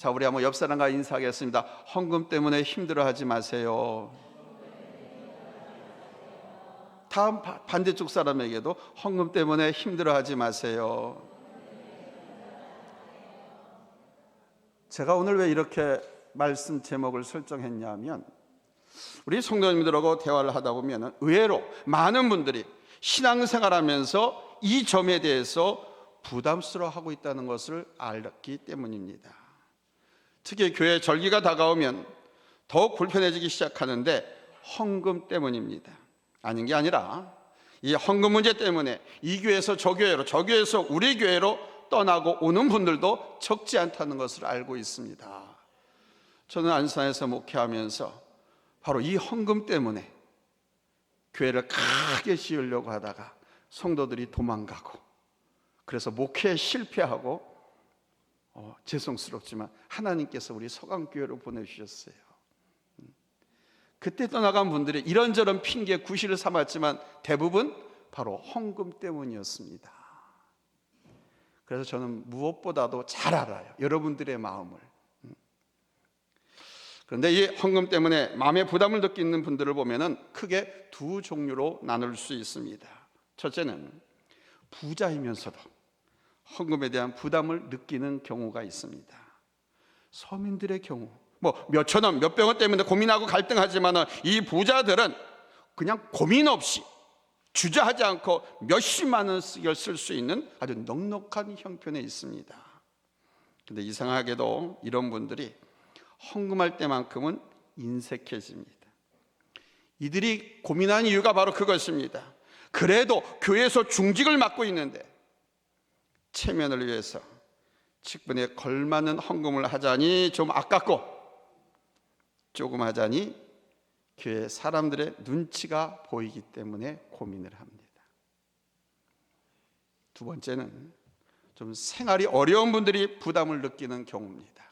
자, 우리 한번 옆 사람과 인사하겠습니다. 헌금 때문에 힘들어하지 마세요. 다음 반대쪽 사람에게도 헌금 때문에 힘들어하지 마세요. 제가 오늘 왜 이렇게 말씀 제목을 설정했냐면, 우리 성도님들하고 대화를 하다 보면 의외로 많은 분들이 신앙생활하면서 이 점에 대해서 부담스러워하고 있다는 것을 알기 때문입니다. 특히 교회 절기가 다가오면 더욱 불편해지기 시작하는데 헌금 때문입니다. 아닌 게 아니라 이 헌금 문제 때문에 이 교회에서 저 교회로, 저 교회에서 우리 교회로 떠나고 오는 분들도 적지 않다는 것을 알고 있습니다. 저는 안산에서 목회하면서 바로 이 헌금 때문에 교회를 크게 지으려고 하다가 성도들이 도망가고, 그래서 목회에 실패하고, 죄송스럽지만 하나님께서 우리 서강교회로 보내주셨어요. 그때 떠나간 분들이 이런저런 핑계 구실을 삼았지만 대부분 바로 헌금 때문이었습니다. 그래서 저는 무엇보다도 잘 알아요, 여러분들의 마음을. 그런데 이 헌금 때문에 마음의 부담을 느끼는 분들을 보면은 크게 두 종류로 나눌 수 있습니다. 첫째는 부자이면서도 헌금에 대한 부담을 느끼는 경우가 있습니다. 서민들의 경우, 몇천 원, 몇백 원 때문에 고민하고 갈등하지만 이 부자들은 그냥 고민 없이 주저하지 않고 몇십만 원씩을 쓸 수 있는 아주 넉넉한 형편에 있습니다. 그런데 이상하게도 이런 분들이 헌금할 때만큼은 인색해집니다. 이들이 고민한 이유가 바로 그것입니다. 그래도 교회에서 중직을 맡고 있는데 체면을 위해서 직분에 걸맞는 헌금을 하자니 좀 아깝고, 조금 하자니 교회 사람들의 눈치가 보이기 때문에 고민을 합니다. 두 번째는 좀 생활이 어려운 분들이 부담을 느끼는 경우입니다.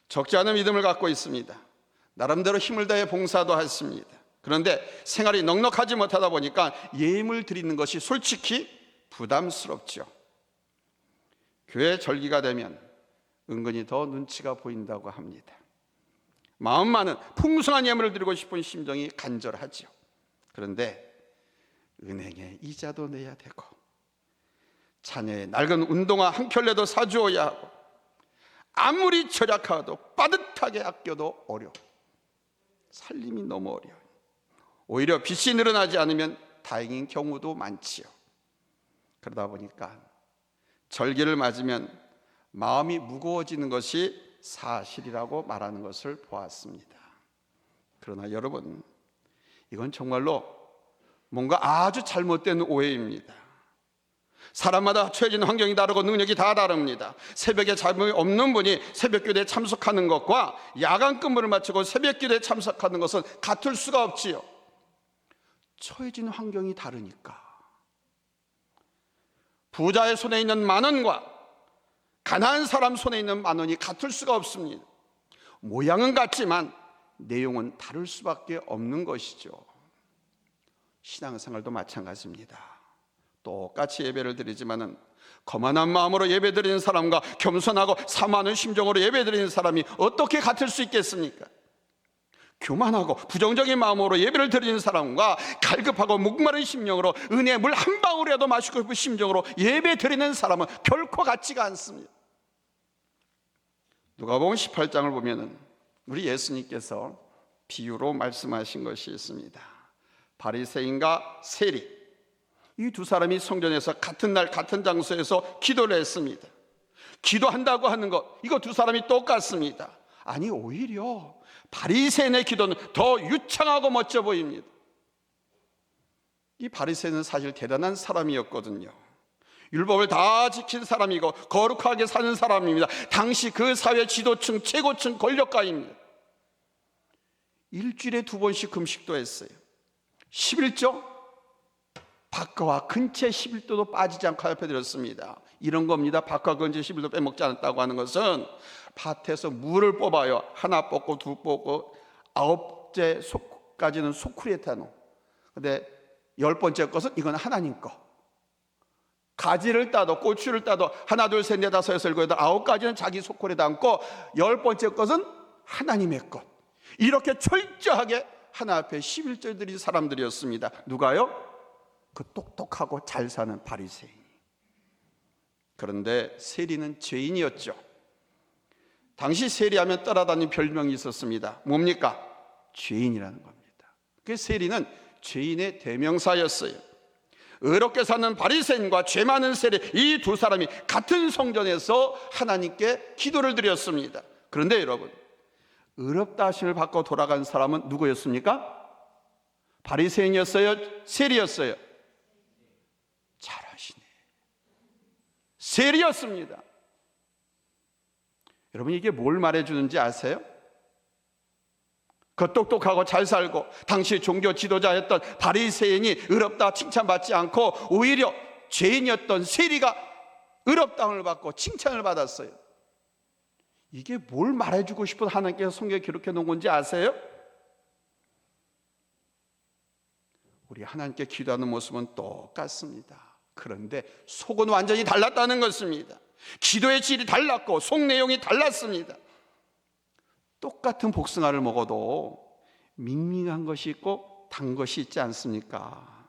적지 않은 믿음을 갖고 있습니다. 나름대로 힘을 다해 봉사도 했습니다. 그런데 생활이 넉넉하지 못하다 보니까 예임을 드리는 것이 솔직히 부담스럽죠. 교회 절기가 되면 은근히 더 눈치가 보인다고 합니다. 마음만은 풍성한 예물을 드리고 싶은 심정이 간절하죠. 그런데 은행에 이자도 내야 되고, 자녀의 낡은 운동화 한 켤레도 사주어야 하고, 아무리 절약하도 빠듯하게 아껴도 어려워. 살림이 너무 어려워요. 오히려 빚이 늘어나지 않으면 다행인 경우도 많지요. 그러다 보니까 절기를 맞으면 마음이 무거워지는 것이 사실이라고 말하는 것을 보았습니다. 그러나 여러분, 이건 정말로 뭔가 아주 잘못된 오해입니다. 사람마다 처해진 환경이 다르고 능력이 다 다릅니다. 새벽에 잠이 없는 분이 새벽기도에 참석하는 것과 야간 근무를 마치고 새벽기도에 참석하는 것은 같을 수가 없지요. 처해진 환경이 다르니까. 부자의 손에 있는 만 원과 가난한 사람 손에 있는 만 원이 같을 수가 없습니다. 모양은 같지만 내용은 다를 수밖에 없는 것이죠. 신앙생활도 마찬가지입니다. 똑같이 예배를 드리지만은 거만한 마음으로 예배드리는 사람과 겸손하고 사모하는 심정으로 예배드리는 사람이 어떻게 같을 수 있겠습니까? 교만하고 부정적인 마음으로 예배를 드리는 사람과 갈급하고 목마른 심령으로 은혜의 물 한 방울이라도 마시고 싶은 심정으로 예배 드리는 사람은 결코 같지가 않습니다. 누가복음 18장을 보면은 우리 예수님께서 비유로 말씀하신 것이 있습니다. 바리새인과 세리, 이 두 사람이 성전에서 같은 날 같은 장소에서 기도를 했습니다. 기도한다고 하는 것, 이거 두 사람이 똑같습니다. 아니, 오히려 바리새인의 기도는 더 유창하고 멋져 보입니다. 이 바리새인은 사실 대단한 사람이었거든요. 율법을 다 지킨 사람이고 거룩하게 사는 사람입니다. 당시 그 사회 지도층, 최고층 권력가입니다. 일주일에 2번씩 금식도 했어요. 11조 박과와 근체 11도도 빠지지 않고 가르쳐 드렸습니다. 이런 겁니다. 박과 근체 11도 빼먹지 않았다고 하는 것은 밭에서 물을 뽑아요. 하나 뽑고 두 뽑고 9째까지는 소쿠리에타노. 근데 10번째 것은 이건 하나님 거. 가지를 따도 고추를 따도 하나 둘 셋 넷 다섯 여섯 일곱 여덟 아홉 가지는 자기 속골에 담고 열 번째 것은 하나님의 것. 이렇게 철저하게 하나 앞에 11절 드린 사람들이었습니다. 누가요? 그 똑똑하고 잘 사는 바리새인. 그런데 세리는 죄인이었죠. 당시 세리하면 따라다니는 별명이 있었습니다. 뭡니까? 죄인이라는 겁니다. 그 세리는 죄인의 대명사였어요. 의롭게 사는 바리새인과 죄 많은 세리, 이 두 사람이 같은 성전에서 하나님께 기도를 드렸습니다. 그런데 여러분, 의롭다 하심을 받고 돌아간 사람은 누구였습니까? 바리새인이었어요? 세리였어요? 잘하시네. 세리였습니다. 여러분, 이게 뭘 말해주는지 아세요? 그 똑똑하고 잘 살고 당시 종교 지도자였던 바리새인이 의롭다 칭찬받지 않고 오히려 죄인이었던 세리가 의롭다함을 받고 칭찬을 받았어요. 이게 뭘 말해주고 싶어 하나님께서 성경에 기록해 놓은 건지 아세요? 우리 하나님께 기도하는 모습은 똑같습니다. 그런데 속은 완전히 달랐다는 것입니다. 기도의 질이 달랐고 속 내용이 달랐습니다. 똑같은 복숭아를 먹어도 밍밍한 것이 있고 단 것이 있지 않습니까?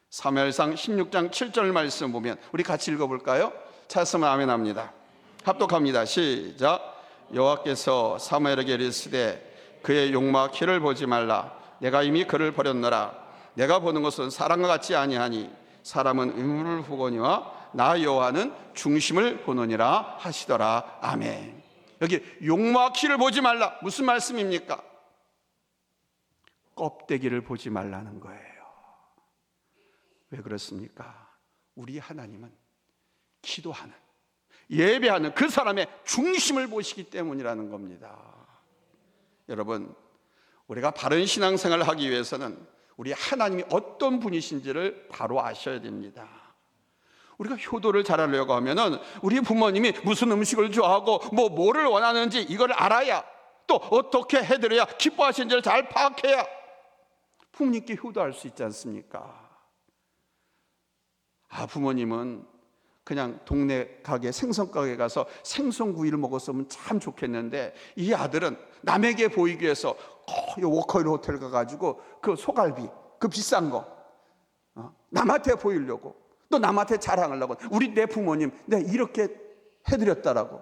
사무엘상 16장 7절 말씀 보면 우리 같이 읽어볼까요? 찾았으면 아멘 합니다. 합독합니다. 시작. 여호와께서 사무엘에게 이르시되 그의 용모와 키를 보지 말라. 내가 이미 그를 버렸노라. 내가 보는 것은 사람과 같지 아니하니 사람은 의물을 보거니와 나 여호와는 중심을 보느니라 하시더라. 아멘. 여기 용모와 키를 보지 말라. 무슨 말씀입니까? 껍데기를 보지 말라는 거예요. 왜 그렇습니까? 우리 하나님은 기도하는, 예배하는 그 사람의 중심을 보시기 때문이라는 겁니다. 여러분, 우리가 바른 신앙생활을 하기 위해서는 우리 하나님이 어떤 분이신지를 바로 아셔야 됩니다. 우리가 효도를 잘하려고 하면은 우리 부모님이 무슨 음식을 좋아하고 뭐를 원하는지 이걸 알아야, 또 어떻게 해드려야 기뻐하시는지를 잘 파악해야 부모님께 효도할 수 있지 않습니까? 부모님은 그냥 동네 가게, 생선 가게 가서 생선구이를 먹었으면 참 좋겠는데 이 아들은 남에게 보이기 위해서 워커힐 호텔 가가지고 그 소갈비, 그 비싼 거 남한테 보이려고, 또 남한테 자랑하려고, 내 부모님 내가 이렇게 해드렸다라고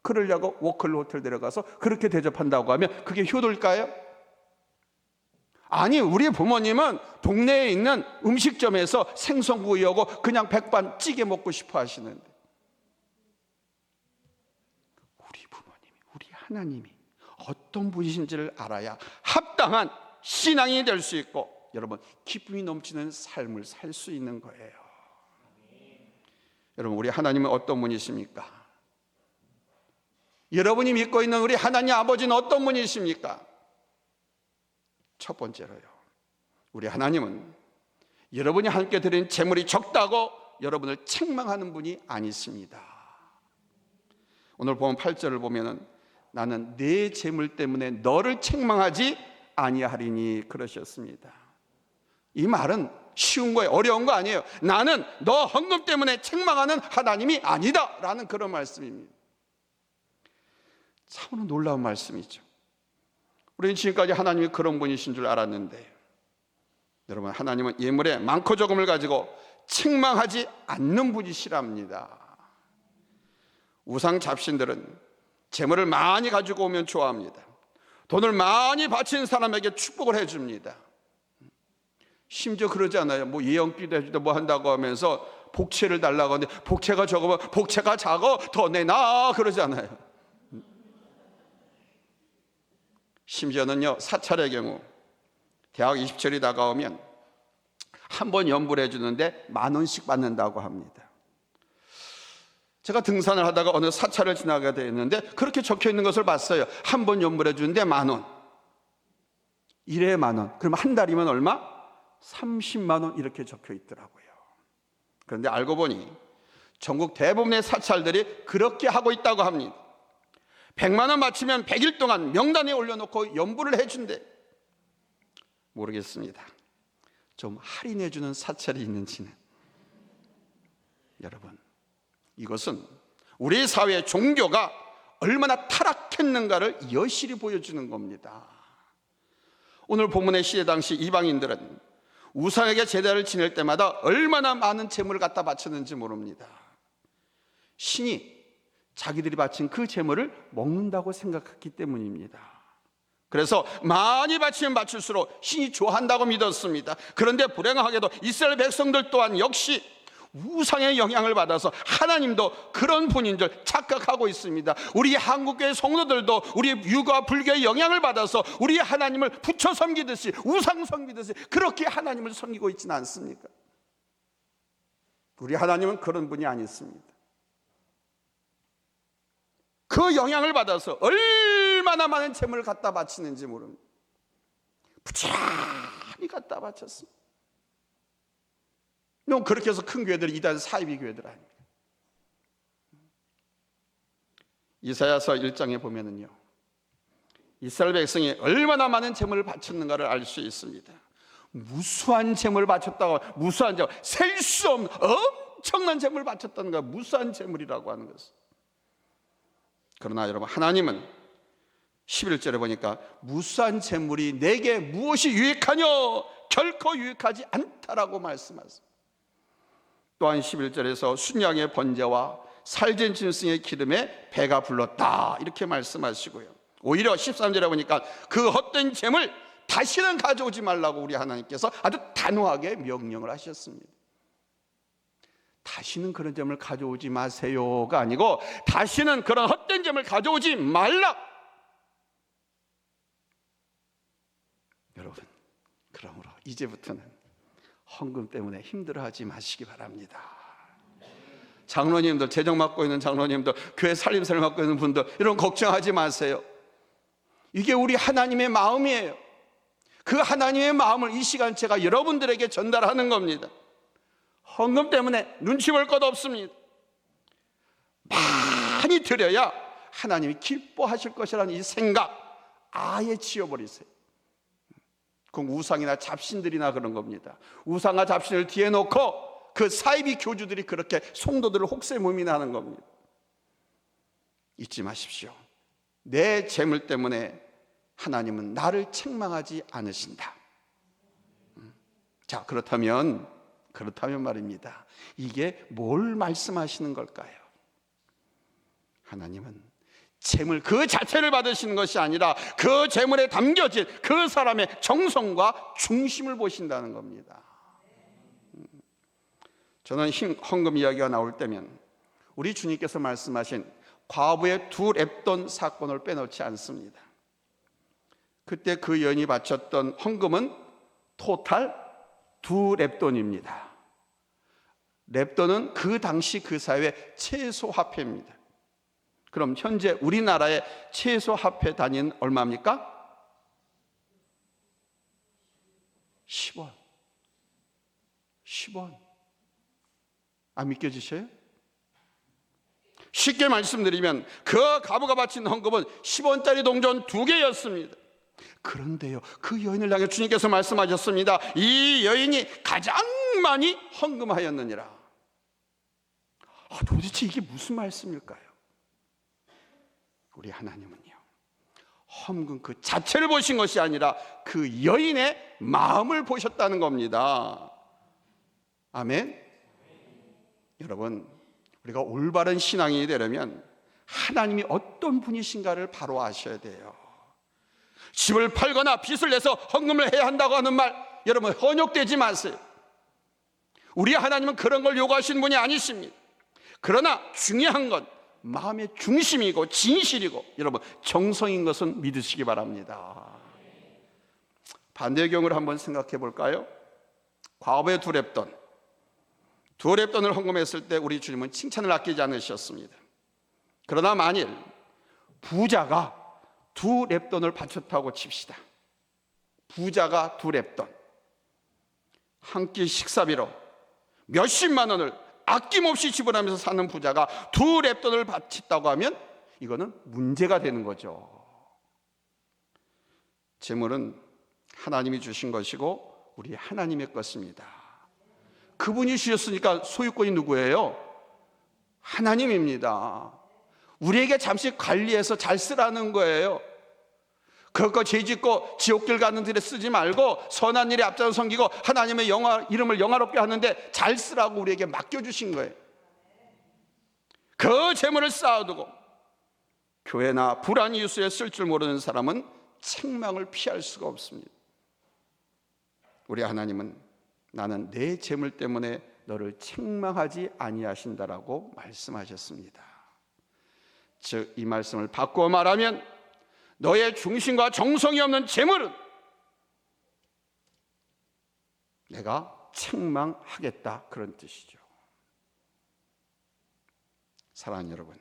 그러려고 워커힐 호텔 데려가서 그렇게 대접한다고 하면 그게 효도일까요? 아니, 우리 부모님은 동네에 있는 음식점에서 생선구이하고 그냥 백반 찌개 먹고 싶어 하시는데 우리 부모님이, 우리 하나님이 어떤 분이신지를 알아야 합당한 신앙이 될 수 있고 여러분 기쁨이 넘치는 삶을 살 수 있는 거예요. 여러분, 우리 하나님은 어떤 분이십니까? 여러분이 믿고 있는 우리 하나님 아버지는 어떤 분이십니까? 첫 번째로요, 우리 하나님은 여러분이 함께 드린 재물이 적다고 여러분을 책망하는 분이 아니십니다. 오늘 보면 8절을 보면은 나는 내 재물 때문에 너를 책망하지 아니하리니 그러셨습니다. 이 말은 쉬운 거예요. 어려운 거 아니에요. 나는 너 헌금 때문에 책망하는 하나님이 아니다 라는 그런 말씀입니다. 참으로 놀라운 말씀이죠. 우리는 지금까지 하나님이 그런 분이신 줄 알았는데 여러분, 하나님은 예물에 많고 적음을 가지고 책망하지 않는 분이시랍니다. 우상 잡신들은 재물을 많이 가지고 오면 좋아합니다. 돈을 많이 바친 사람에게 축복을 해줍니다. 심지어 그러잖아요. 예언기도 해주다 한다고 하면서 복채를 달라고 하는데 복채가 적으면 복채가 작아 더 내놔 그러잖아요. 심지어는요, 사찰의 경우 대학 20철이 다가오면 한 번 연부를 해주는데 10,000원씩 받는다고 합니다. 제가 등산을 하다가 어느 사찰을 지나가게 되었는데 그렇게 적혀 있는 것을 봤어요. 한 번 연부를 해주는데 10,000원, 1회에 10,000원, 그럼 한 달이면 얼마? 30만 원 이렇게 적혀 있더라고요. 그런데 알고 보니 전국 대부분의 사찰들이 그렇게 하고 있다고 합니다. 100만 원 맞추면 100일 동안 명단에 올려놓고 연부를 해준대. 모르겠습니다. 좀 할인해주는 사찰이 있는지는. 여러분, 이것은 우리 사회의 종교가 얼마나 타락했는가를 여실히 보여주는 겁니다. 오늘 본문의 시대 당시 이방인들은 우상에게 제사를 지낼 때마다 얼마나 많은 제물을 갖다 바쳤는지 모릅니다. 신이 자기들이 바친 그 제물을 먹는다고 생각했기 때문입니다. 그래서 많이 바치면 바칠수록 신이 좋아한다고 믿었습니다. 그런데 불행하게도 이스라엘 백성들 또한 역시 우상의 영향을 받아서 하나님도 그런 분인 줄 착각하고 있습니다. 우리 한국교회 성도들도 우리 유가 불교의 영향을 받아서 우리 하나님을 부처 섬기듯이 우상 섬기듯이 그렇게 하나님을 섬기고 있지는 않습니까? 우리 하나님은 그런 분이 아니십니다. 그 영향을 받아서 얼마나 많은 재물을 갖다 바치는지 모릅니다. 부지런히 갖다 바쳤습니다. 그렇게 해서 큰 교회들이 이단 사이비 교회들 아닙니까? 이사야서 1장에 보면은요, 이스라엘 백성이 얼마나 많은 재물을 바쳤는가를 알 수 있습니다. 무수한 재물을 바쳤다고, 무수한 재물, 셀 수 없는 엄청난 재물을 바쳤다는 거야. 무수한 재물이라고 하는 것은. 그러나 여러분, 하나님은 11절에 보니까 무수한 재물이 내게 무엇이 유익하뇨? 결코 유익하지 않다라고 말씀하십니다. 또한 11절에서 순양의 번제와 살진 짐승의 기름에 배가 불렀다 이렇게 말씀하시고요. 오히려 13절에 보니까 그 헛된 재물 다시는 가져오지 말라고 우리 하나님께서 아주 단호하게 명령을 하셨습니다. 다시는 그런 재물 가져오지 마세요가 아니고 다시는 그런 헛된 재물 가져오지 말라. 여러분, 그러므로 이제부터는 헌금 때문에 힘들어하지 마시기 바랍니다. 장로님들, 재정 맡고 있는 장로님들, 교회 살림살을 맡고 있는 분들, 이런 걱정하지 마세요. 이게 우리 하나님의 마음이에요. 그 하나님의 마음을 이 시간 제가 여러분들에게 전달하는 겁니다. 헌금 때문에 눈치 볼 것 없습니다. 많이 드려야 하나님이 기뻐하실 것이라는 이 생각 아예 지워버리세요. 그건 우상이나 잡신들이나 그런 겁니다. 우상과 잡신을 뒤에 놓고 그 사이비 교주들이 그렇게 성도들을 혹세무민하는 겁니다. 잊지 마십시오. 내 재물 때문에 하나님은 나를 책망하지 않으신다. 자, 그렇다면 말입니다. 이게 뭘 말씀하시는 걸까요? 하나님은 재물 그 자체를 받으시는 것이 아니라 그 재물에 담겨진 그 사람의 정성과 중심을 보신다는 겁니다. 저는 헌금 이야기가 나올 때면 우리 주님께서 말씀하신 과부의 두 렙돈 사건을 빼놓지 않습니다. 그때 그 여인이 바쳤던 헌금은 토탈 두 렙돈입니다. 렙돈은 그 당시 그 사회의 최소 화폐입니다. 그럼 현재 우리나라의 최소 화폐 단위는 얼마입니까? 10원. 10원. 안 믿겨지셔요? 쉽게 말씀드리면 그 과부가 바친 헌금은 10원짜리 동전 2개였습니다. 그런데요, 그 여인을 향해 주님께서 말씀하셨습니다. 이 여인이 가장 많이 헌금하였느니라. 도대체 이게 무슨 말씀일까요? 우리 하나님은요, 헌금 그 자체를 보신 것이 아니라 그 여인의 마음을 보셨다는 겁니다. 아멘. 여러분, 우리가 올바른 신앙인이 되려면 하나님이 어떤 분이신가를 바로 아셔야 돼요. 집을 팔거나 빚을 내서 헌금을 해야 한다고 하는 말, 여러분 헌욕되지 마세요. 우리 하나님은 그런 걸 요구하시는 분이 아니십니다. 그러나 중요한 건 마음의 중심이고 진실이고 여러분 정성인 것은 믿으시기 바랍니다. 반대의 경우를 한번 생각해 볼까요? 과부의 두 렙돈을 헌금했을 때 우리 주님은 칭찬을 아끼지 않으셨습니다. 그러나 만일 부자가 두 렙돈을 바쳤다고 칩시다. 부자가 두 렙돈, 한 끼 식사비로 몇십만 원을 아낌없이 지불하면서 사는 부자가 두 렙돈을 바쳤다고 하면 이거는 문제가 되는 거죠. 재물은 하나님이 주신 것이고 우리 하나님의 것입니다. 그분이 주셨으니까 소유권이 누구예요? 하나님입니다. 우리에게 잠시 관리해서 잘 쓰라는 거예요. 그것과 죄짓고 지옥길 가는 길에 쓰지 말고 선한 일에 앞장서 섬기고 하나님의 이름을 영화롭게 하는데 잘 쓰라고 우리에게 맡겨주신 거예요. 그 재물을 쌓아두고 교회나 불안 이웃에 쓸 줄 모르는 사람은 책망을 피할 수가 없습니다. 우리 하나님은 나는 내 재물 때문에 너를 책망하지 아니하신다라고 말씀하셨습니다. 즉 이 말씀을 바꾸어 말하면 너의 중심과 정성이 없는 재물은 내가 책망하겠다, 그런 뜻이죠. 사랑하는 여러분,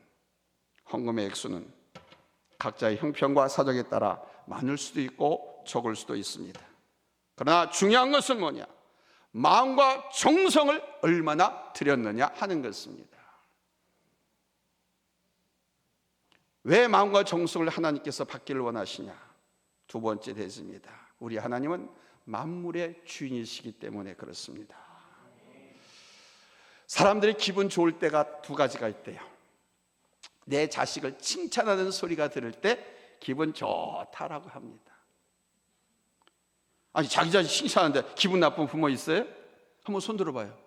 헌금의 액수는 각자의 형편과 사정에 따라 많을 수도 있고 적을 수도 있습니다. 그러나 중요한 것은 뭐냐? 마음과 정성을 얼마나 드렸느냐 하는 것입니다. 왜 마음과 정성을 하나님께서 받기를 원하시냐? 두 번째 대지입니다. 우리 하나님은 만물의 주인이시기 때문에 그렇습니다. 사람들이 기분 좋을 때가 두 가지가 있대요. 내 자식을 칭찬하는 소리가 들을 때 기분 좋다라고 합니다. 아니, 자기 자식 칭찬하는데 기분 나쁜 부모 있어요? 한번 손 들어봐요.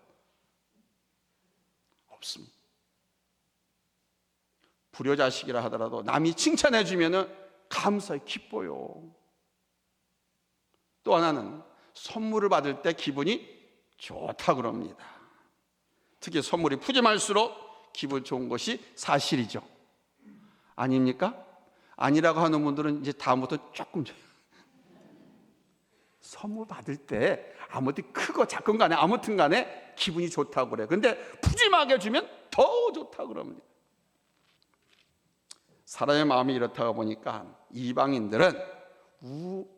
없습니다. 불효자식이라 하더라도 남이 칭찬해 주면 감사히 기뻐요. 또 하나는 선물을 받을 때 기분이 좋다 그럽니다. 특히 선물이 푸짐할수록 기분 좋은 것이 사실이죠. 아닙니까? 아니라고 하는 분들은 이제 다음부터 조금 선물 받을 때 아무튼 크고 작건 간에 아무튼 간에 기분이 좋다고 그래요. 근데 푸짐하게 주면 더 좋다고 그럽니다. 사람의 마음이 이렇다고 보니까 이방인들은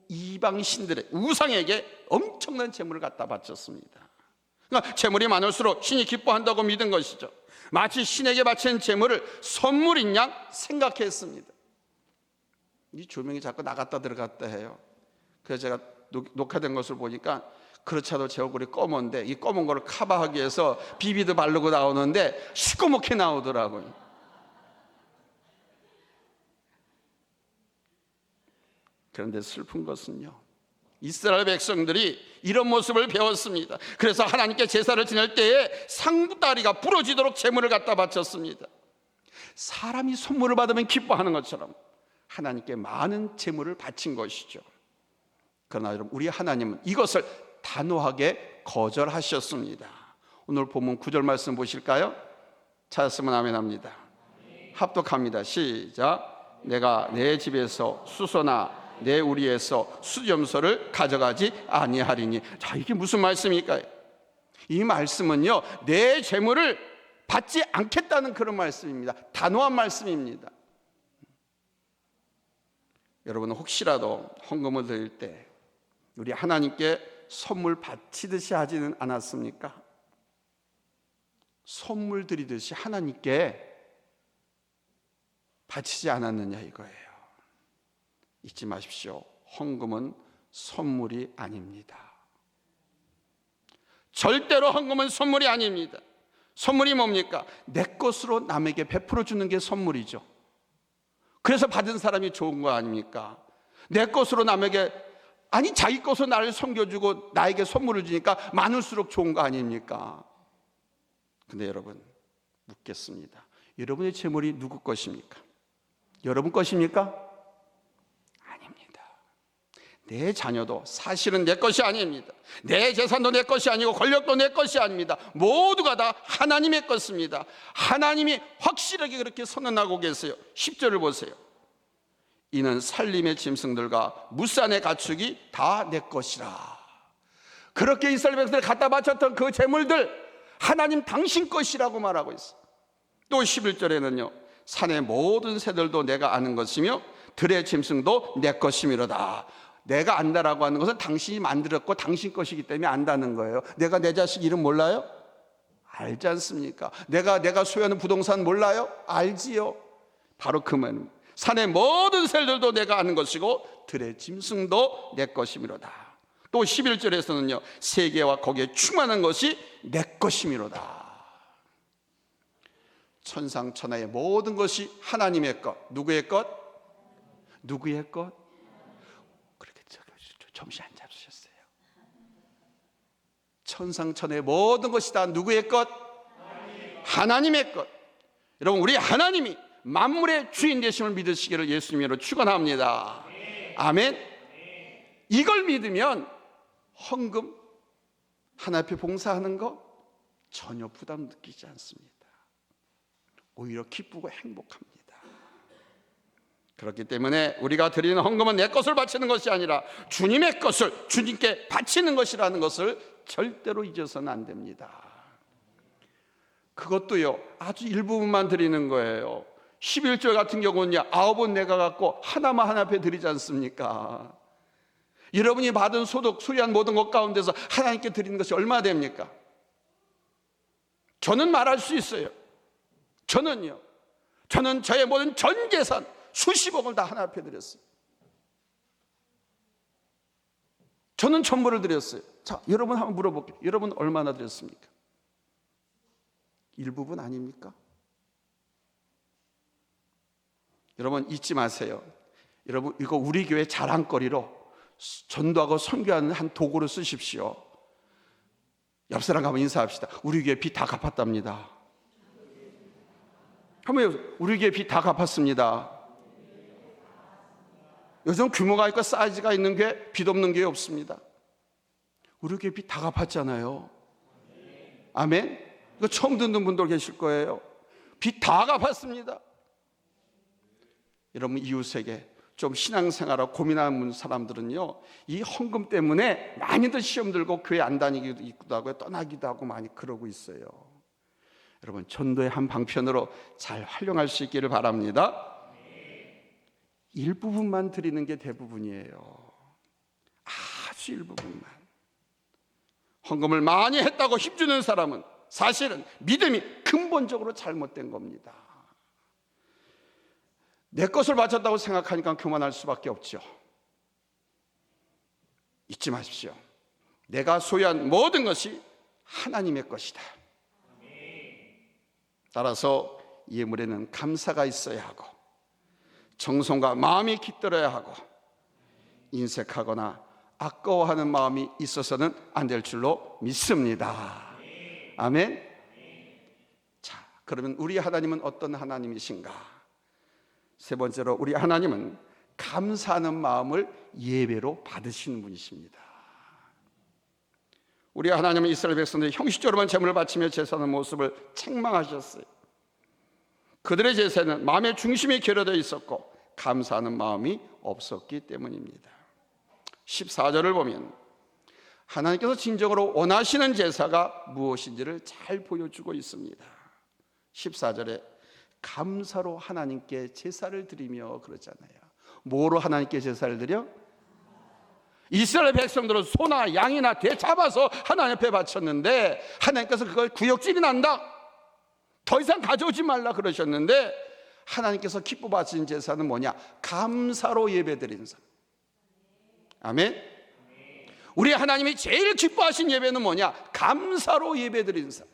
이방신들의 우상에게 엄청난 재물을 갖다 바쳤습니다. 그러니까 재물이 많을수록 신이 기뻐한다고 믿은 것이죠. 마치 신에게 바친 재물을 선물인 양 생각했습니다. 이 조명이 자꾸 나갔다 들어갔다 해요. 그래서 제가 녹화된 것을 보니까 그렇지 않아도 제 얼굴이 검은데 이 검은 거를 커버하기 위해서 비비드 바르고 나오는데 시꺼멓게 나오더라고요. 그런데 슬픈 것은요, 이스라엘 백성들이 이런 모습을 배웠습니다. 그래서 하나님께 제사를 지낼 때에 상다리가 부러지도록 재물을 갖다 바쳤습니다. 사람이 선물을 받으면 기뻐하는 것처럼 하나님께 많은 재물을 바친 것이죠. 그러나 여러분, 우리 하나님은 이것을 단호하게 거절하셨습니다. 오늘 본문 9절 말씀 보실까요? 찾았으면 아멘 합니다. 합독합니다. 시작. 내가 내 집에서 수소나 내 우리에서 수점소를 가져가지 아니하리니. 자, 이게 무슨 말씀일까요? 이 말씀은요, 내 재물을 받지 않겠다는 그런 말씀입니다. 단호한 말씀입니다. 여러분, 혹시라도 헌금을 드릴 때 우리 하나님께 선물 바치듯이 하지는 않았습니까? 선물 드리듯이 하나님께 바치지 않았느냐 이거예요. 잊지 마십시오. 헌금은 선물이 아닙니다. 절대로 헌금은 선물이 아닙니다. 선물이 뭡니까? 내 것으로 남에게 베풀어 주는 게 선물이죠. 그래서 받은 사람이 좋은 거 아닙니까? 내 것으로 남에게, 아니 자기 것으로 나를 섬겨주고 나에게 선물을 주니까 많을수록 좋은 거 아닙니까? 근데 여러분, 묻겠습니다. 여러분의 재물이 누구 것입니까? 여러분 것입니까? 내 자녀도 사실은 내 것이 아닙니다. 내 재산도 내 것이 아니고 권력도 내 것이 아닙니다. 모두가 다 하나님의 것입니다. 하나님이 확실하게 그렇게 선언하고 계세요. 10절을 보세요. 이는 살림의 짐승들과 무산의 가축이 다 내 것이라. 그렇게 이스라엘 백성들 갖다 바쳤던 그 재물들 하나님 당신 것이라고 말하고 있어요. 또 11절에는요, 산의 모든 새들도 내가 아는 것이며 들의 짐승도 내 것이미로다. 내가 안다라고 하는 것은 당신이 만들었고 당신 것이기 때문에 안다는 거예요. 내가 내 자식 이름 몰라요? 알지 않습니까? 내가 소유하는 부동산 몰라요? 알지요. 바로 그 말입니다. 산의 모든 새들도 내가 아는 것이고 들의 짐승도 내 것이미로다. 또 11절에서는요, 세계와 거기에 충만한 것이 내 것이미로다. 천상천하의 모든 것이 하나님의 것. 누구의 것? 누구의 것? 그렇게 정신 안 잡수셨어요. 천상천하의 모든 것이 다 누구의 것? 하나님의 것. 여러분, 우리 하나님이 만물의 주인 되심을 믿으시기를 예수님으로 축원합니다. 아멘. 이걸 믿으면 헌금, 하나님 앞에 봉사하는 거 전혀 부담 느끼지 않습니다. 오히려 기쁘고 행복합니다. 그렇기 때문에 우리가 드리는 헌금은 내 것을 바치는 것이 아니라 주님의 것을 주님께 바치는 것이라는 것을 절대로 잊어서는 안 됩니다. 그것도요, 아주 일부분만 드리는 거예요. 11조 같은 경우는요, 9은 내가 갖고 하나만 하나님 앞에 드리지 않습니까? 여러분이 받은 소득, 수리한 모든 것 가운데서 하나님께 드리는 것이 얼마 됩니까? 저는 말할 수 있어요. 저는 저의 모든 전 재산 수십억을 다 하나님 앞에 드렸어요. 저는 전부를 드렸어요. 자, 여러분 한번 물어볼게요. 여러분 얼마나 드렸습니까? 일부분 아닙니까? 여러분 잊지 마세요. 여러분 이거 우리 교회 자랑거리로 전도하고 선교하는 한 도구로 쓰십시오. 옆 사람 가면 인사합시다. 우리 교회 빚 다 갚았답니다. 한번 우리 교회 빚 다 갚았습니다. 요즘 규모가 있고 사이즈가 있는 게 빚 없는 게 없습니다. 우리 교회 빚 다 갚았잖아요. 아멘. 이거 처음 듣는 분들 계실 거예요. 빚 다 갚았습니다. 여러분 이웃에게 좀 신앙생활하고 고민하는 사람들은요, 이 헌금 때문에 많이들 시험 들고 교회 안 다니기도 하고 떠나기도 하고 많이 그러고 있어요. 여러분 전도의 한 방편으로 잘 활용할 수 있기를 바랍니다. 일부분만 드리는 게 대부분이에요. 아주 일부분만. 헌금을 많이 했다고 힘주는 사람은 사실은 믿음이 근본적으로 잘못된 겁니다. 내 것을 바쳤다고 생각하니까 교만할 수밖에 없죠. 잊지 마십시오. 내가 소유한 모든 것이 하나님의 것이다. 따라서 예물에는 감사가 있어야 하고 정성과 마음이 깃들어야 하고 인색하거나 아까워하는 마음이 있어서는 안 될 줄로 믿습니다. 아멘. 자, 그러면 우리 하나님은 어떤 하나님이신가? 세 번째로 우리 하나님은 감사하는 마음을 예배로 받으시는 분이십니다. 우리 하나님은 이스라엘 백성들이 형식적으로만 제물을 바치며 제사하는 모습을 책망하셨어요. 그들의 제사는 마음의 중심이 결여되어 있었고 감사하는 마음이 없었기 때문입니다. 14절을 보면 하나님께서 진정으로 원하시는 제사가 무엇인지를 잘 보여주고 있습니다. 14절에 감사로 하나님께 제사를 드리며 그러잖아요. 뭐로 하나님께 제사를 드려? 이스라엘 백성들은 소나 양이나 돼 잡아서 하나님 앞에 바쳤는데 하나님께서 그걸 구역질이 난다, 더 이상 가져오지 말라 그러셨는데 하나님께서 기뻐 바친 제사는 뭐냐? 감사로 예배드리는 사람. 아멘. 우리 하나님이 제일 기뻐하신 예배는 뭐냐? 감사로 예배드리는 사람.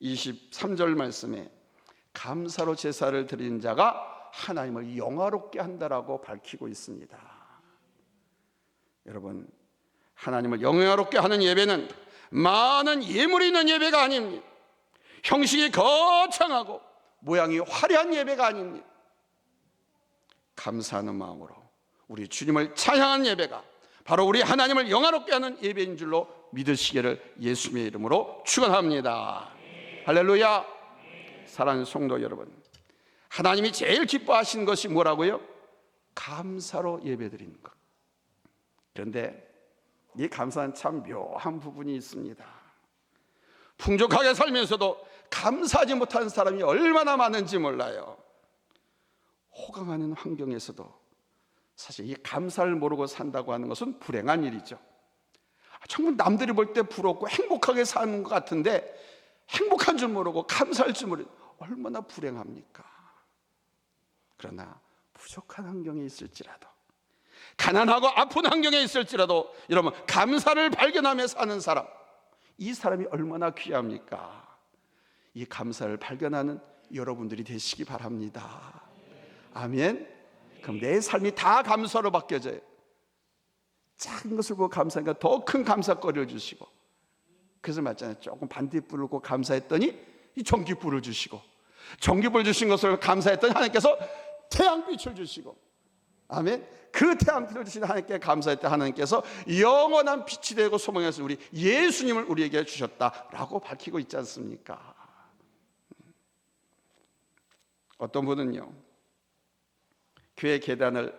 23절 말씀에 감사로 제사를 드리는 자가 하나님을 영화롭게 한다라고 밝히고 있습니다. 여러분, 하나님을 영화롭게 하는 예배는 많은 예물이 있는 예배가 아닙니다. 형식이 거창하고 모양이 화려한 예배가 아닙니다. 감사하는 마음으로 우리 주님을 찬양하는 예배가 바로 우리 하나님을 영화롭게 하는 예배인 줄로 믿으시기를 예수님의 이름으로 축원합니다. 할렐루야. 사랑하는 성도 여러분, 하나님이 제일 기뻐하시는 것이 뭐라고요? 감사로 예배드리는 것. 그런데 이 감사는 참 묘한 부분이 있습니다. 풍족하게 살면서도 감사하지 못하는 사람이 얼마나 많은지 몰라요. 호강하는 환경에서도 사실 이 감사를 모르고 산다고 하는 것은 불행한 일이죠. 정말 남들이 볼 때 부럽고 행복하게 사는 것 같은데 행복한 줄 모르고 감사할 줄 모르고 얼마나 불행합니까? 그러나 부족한 환경에 있을지라도, 가난하고 아픈 환경에 있을지라도 여러분 감사를 발견하며 사는 사람, 이 사람이 얼마나 귀합니까? 이 감사를 발견하는 여러분들이 되시기 바랍니다. 아멘. 그럼 내 삶이 다 감사로 바뀌어져요. 작은 것을 보고 감사하니까 더 큰 감사거리를 주시고, 그래서 맞잖아요. 조금 반딧불을 보고 감사했더니 이 전기불을 주시고, 전기불 주신 것을 감사했더니 하나님께서 태양빛을 주시고, 아멘. 그 태양빛을 주신 하나님께 감사했더니 하나님께서 영원한 빛이 되고 소망의 우리 예수님을 우리에게 주셨다라고 밝히고 있지 않습니까? 어떤 분은요, 교회 계단을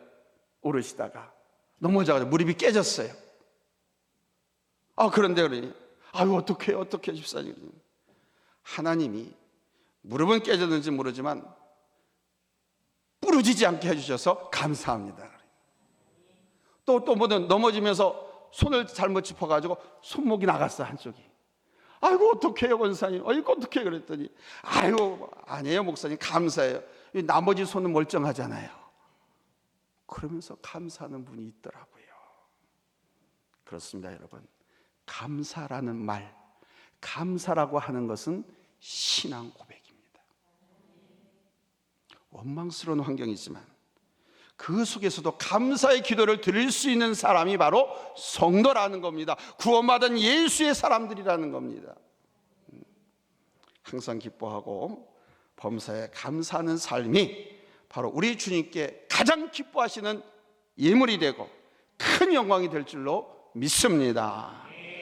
오르시다가 넘어져가지고 무릎이 깨졌어요. 그런데 그러니, 어떻게 집사님, 하나님이 무릎은 깨졌는지 모르지만 부러지지 않게 해주셔서 감사합니다. 또 뭐든 넘어지면서 손을 잘못 짚어가지고 손목이 나갔어, 한쪽이. 어떡해요 권사님, 어떡해 그랬더니, 아니에요 목사님, 감사해요. 나머지 손은 멀쩡하잖아요. 그러면서 감사하는 분이 있더라고요. 그렇습니다 여러분. 감사라는 말, 감사라고 하는 것은 신앙 고백입니다. 원망스러운 환경이지만 그 속에서도 감사의 기도를 드릴 수 있는 사람이 바로 성도라는 겁니다. 구원받은 예수의 사람들이라는 겁니다. 항상 기뻐하고 범사에 감사하는 삶이 바로 우리 주님께 가장 기뻐하시는 예물이 되고 큰 영광이 될 줄로 믿습니다.